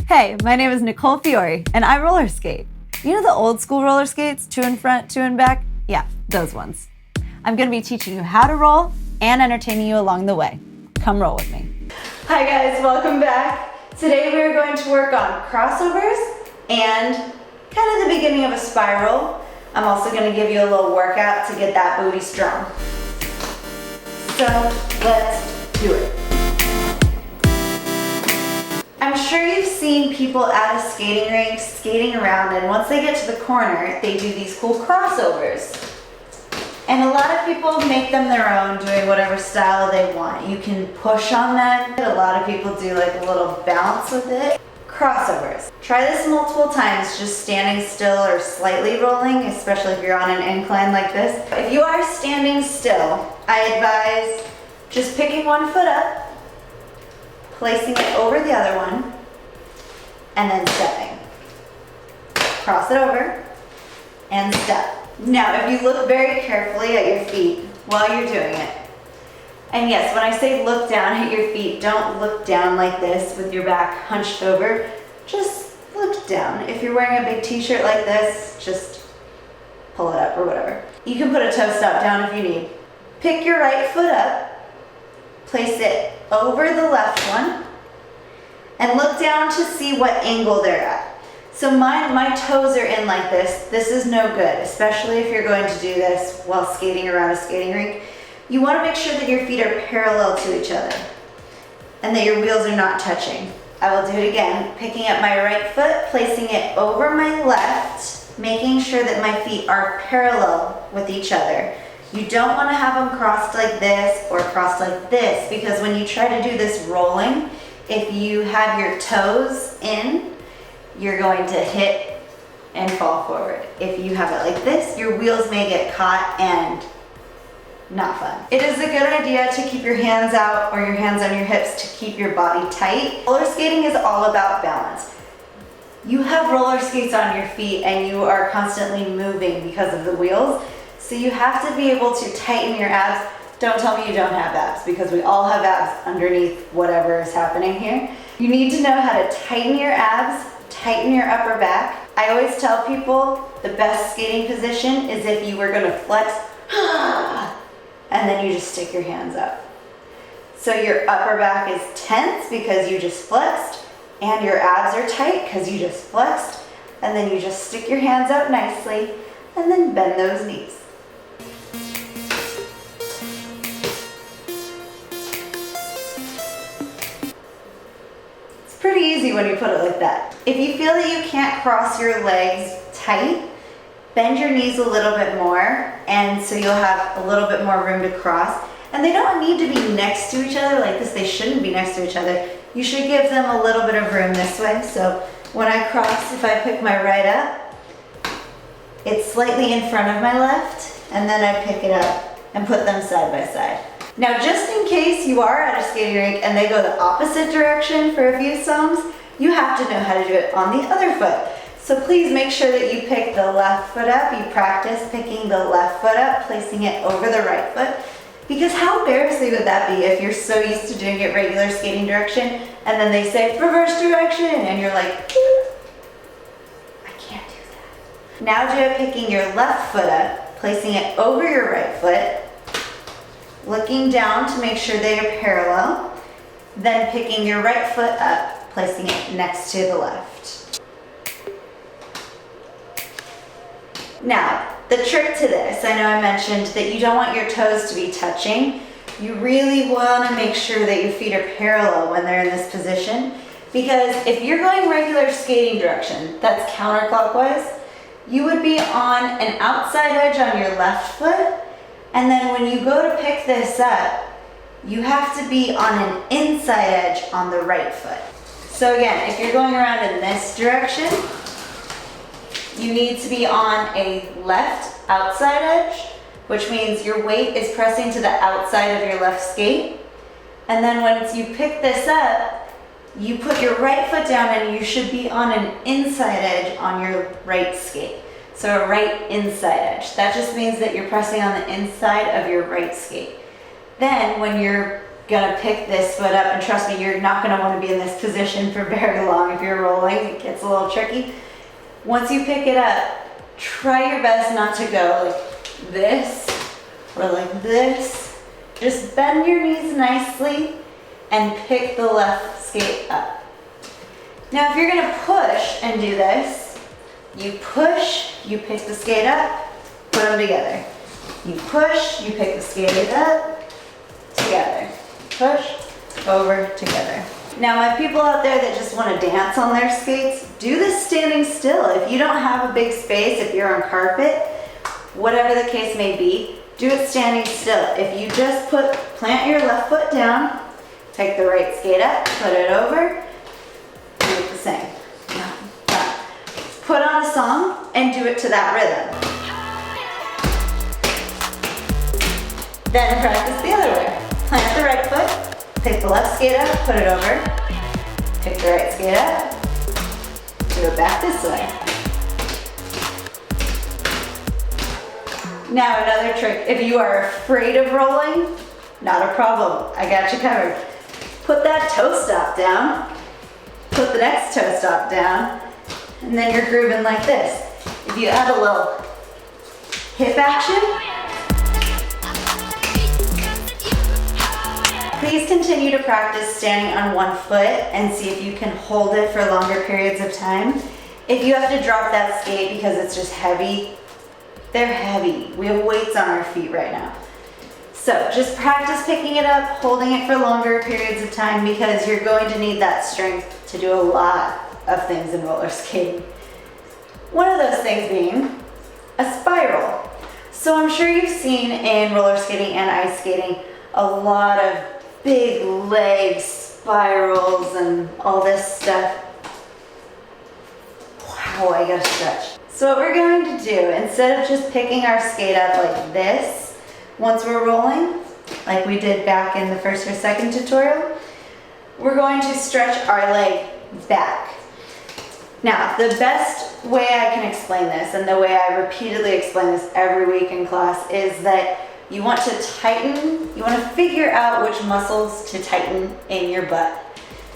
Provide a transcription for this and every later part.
Hey, my name is Nicole Fiore, and I roller skate. You know the old school roller skates, two in front, two in back? Yeah, those ones. I'm gonna be teaching you how to roll and entertaining you along the way. Come roll with me. Hi guys, welcome back. Today we are going to work on crossovers and kind of the beginning of a spiral. I'm also gonna give you a little workout to get that booty strong. So let's do it. I'm sure you've seen people at a skating rink skating around, and once they get to the corner, they do these cool crossovers. And a lot of people make them their own, doing whatever style they want. You can push on them. A lot of people do like a little bounce with it. Crossovers. Try this multiple times, just standing still or slightly rolling, especially if you're on an incline like this. If you are standing still, I advise just picking one foot up, placing it over the other one, and then stepping. Cross it over, and step. Now, if you look very carefully at your feet while you're doing it, and yes, when I say look down at your feet, don't look down like this with your back hunched over, just look down. If you're wearing a big t-shirt like this, just pull it up or whatever. You can put a toe stop down if you need. Pick your right foot up, place it over the left one, and look down to see what angle they're at. So my toes are in like this. This is no good, especially if you're going to do this while skating around a skating rink. You want to make sure that your feet are parallel to each other and that your wheels are not touching. I will do it again, picking up my right foot, placing it over my left, making sure that my feet are parallel with each other. You don't want to have them crossed like this or crossed like this, because when you try to do this rolling, if you have your toes in, you're going to hit and fall forward. If you have it like this, your wheels may get caught and not fun. It is a good idea to keep your hands out or your hands on your hips to keep your body tight. Roller skating is all about balance. You have roller skates on your feet and you are constantly moving because of the wheels. So you have to be able to tighten your abs. Don't tell me you don't have abs, because we all have abs underneath whatever is happening here. You need to know how to tighten your abs, tighten your upper back. I always tell people the best skating position is if you were gonna flex, and then you just stick your hands up. So your upper back is tense because you just flexed, and your abs are tight because you just flexed, and then you just stick your hands out nicely, and then bend those knees. Pretty easy when you put it like that. If you feel that you can't cross your legs tight, bend your knees a little bit more, and so you'll have a little bit more room to cross. And they don't need to be next to each other like this. They shouldn't be next to each other. You should give them a little bit of room this way. So when I cross, if I pick my right up, it's slightly in front of my left, and then I pick it up and put them side by side. Now, just in case you are at a skating rink and they go the opposite direction for a few songs, you have to know how to do it on the other foot. So please make sure that you pick the left foot up. You practice picking the left foot up, placing it over the right foot. Because how embarrassing would that be if you're so used to doing it regular skating direction and then they say reverse direction and you're like, I can't do that. Now do picking your left foot up, placing it over your right foot, looking down to make sure they are parallel, then picking your right foot up, placing it next to the left. Now, the trick to this, I know I mentioned that you don't want your toes to be touching. You really want to make sure that your feet are parallel when they're in this position, because if you're going regular skating direction, that's counterclockwise, you would be on an outside edge on your left foot. And then when you go to pick this up, you have to be on an inside edge on the right foot. So again, if you're going around in this direction, you need to be on a left outside edge, which means your weight is pressing to the outside of your left skate. And then once you pick this up, you put your right foot down and you should be on an inside edge on your right skate. So a right inside edge. That just means that you're pressing on the inside of your right skate. Then when you're gonna pick this foot up, and trust me, you're not gonna wanna be in this position for very long if you're rolling. It gets a little tricky. Once you pick it up, try your best not to go like this or like this. Just bend your knees nicely and pick the left skate up. Now if you're gonna push and do this, you push, you pick the skate up, put them together. You push, you pick the skate up, together. Push, over, together. Now my people out there that just want to dance on their skates, do this standing still. If you don't have a big space, if you're on carpet, whatever the case may be, do it standing still. If you just plant your left foot down, take the right skate up, put it over, do it the same. Put on a song and do it to that rhythm. Then practice the other way. Plant the right foot, pick the left skate up, put it over, pick the right skate up, do it back this way. Now another trick, if you are afraid of rolling, not a problem, I got you covered. Put that toe stop down, put the next toe stop down, and then you're grooving like this. If you add a little hip action, please continue to practice standing on one foot and see if you can hold it for longer periods of time. If you have to drop that skate because it's just heavy, they're heavy. We have weights on our feet right now. So just practice picking it up, holding it for longer periods of time because you're going to need that strength to do a lot of things in roller skating. One of those things being a spiral. So I'm sure you've seen in roller skating and ice skating a lot of big leg spirals and all this stuff. Wow, I gotta stretch. So what we're going to do, instead of just picking our skate up like this, once we're rolling, like we did back in the first or second tutorial, we're going to stretch our leg back. Now, the best way I can explain this, and the way I repeatedly explain this every week in class, is that you want to tighten, you want to figure out which muscles to tighten in your butt.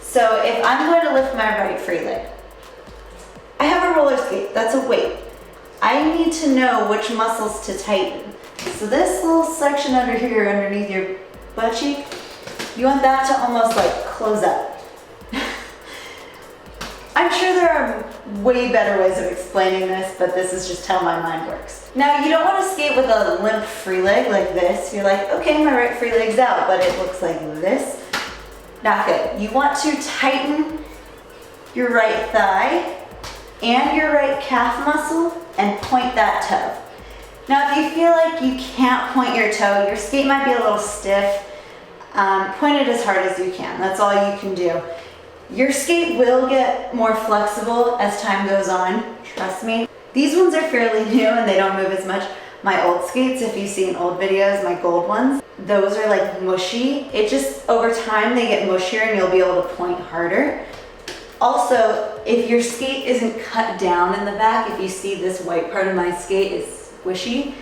So if I'm going to lift my right free leg, I have a roller skate, that's a weight. I need to know which muscles to tighten. So this little section under here, underneath your butt cheek, you want that to almost like close up. I'm sure there are way better ways of explaining this, but this is just how my mind works. Now, you don't want to skate with a limp free leg like this. You're like, okay, my right free leg's out, but it looks like this. Not good. You want to tighten your right thigh and your right calf muscle and point that toe. Now, if you feel like you can't point your toe, your skate might be a little stiff, point it as hard as you can. That's all you can do. Your skate will get more flexible as time goes on, trust me. These ones are fairly new and they don't move as much. My old skates, if you see in old videos, my gold ones, those are like mushy. It just, over time they get mushier and you'll be able to point harder. Also, if your skate isn't cut down in the back, if you see this white part of my skate is squishy,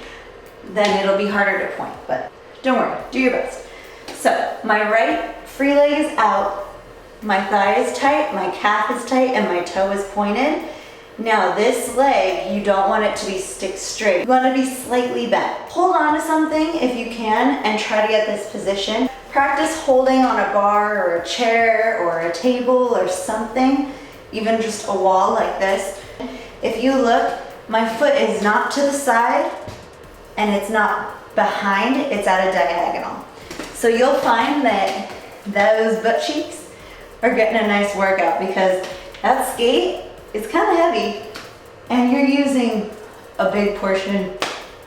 then it'll be harder to point, but don't worry, do your best. So, my right free leg is out. My thigh is tight, my calf is tight, and my toe is pointed. Now this leg, you don't want it to be stick straight. You want to be slightly bent. Hold on to something if you can and try to get this position. Practice holding on a bar or a chair or a table or something, even just a wall like this. If you look, my foot is not to the side and it's not behind, it's at a diagonal. So you'll find that those butt cheeks are getting a nice workout because that skate is kind of heavy and you're using a big portion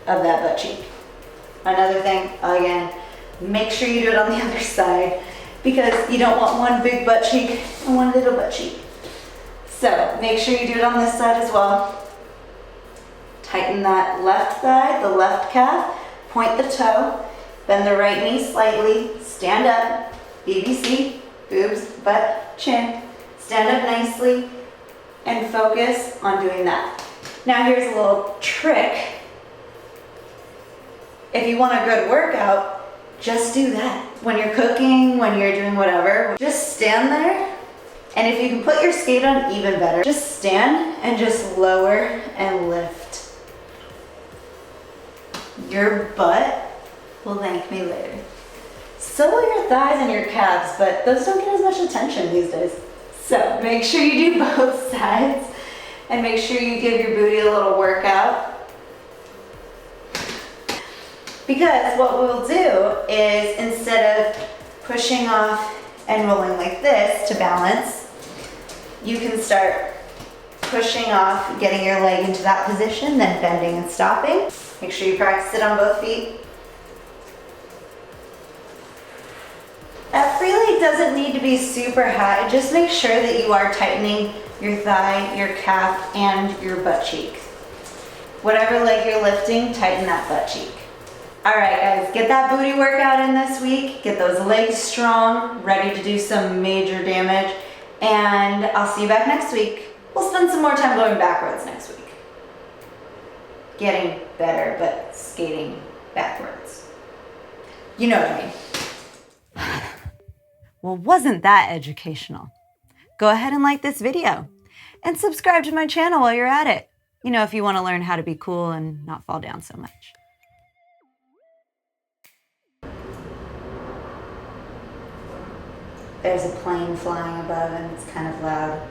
of that butt cheek. Another thing, again, make sure you do it on the other side because you don't want one big butt cheek and one little butt cheek. So make sure you do it on this side as well. Tighten that left thigh, the left calf, point the toe, bend the right knee slightly, stand up, BBC, boobs, butt, chin, stand up nicely, and focus on doing that. Now here's a little trick. If you want a good workout, Just do that. When you're cooking, when you're doing whatever, just stand there. And if you can put your skate on, even better. Just stand and just lower and lift. Your butt will thank me later. So will your thighs and your calves, but those don't get as much attention these days. So make sure you do both sides and make sure you give your booty a little workout. Because what we'll do is, instead of pushing off and rolling like this to balance, you can start pushing off, getting your leg into that position, then bending and stopping. Make sure you practice it on both feet. That free leg doesn't need to be super high. Just make sure that you are tightening your thigh, your calf, and your butt cheek. Whatever leg you're lifting, tighten that butt cheek. All right, guys, get that booty workout in this week. Get those legs strong, ready to do some major damage. And I'll see you back next week. We'll spend some more time going backwards next week. Getting better, but skating backwards. You know what I mean. Well, wasn't that educational? Go ahead and like this video and subscribe to my channel while you're at it. You know, if you want to learn how to be cool and not fall down so much. There's a plane flying above and it's kind of loud.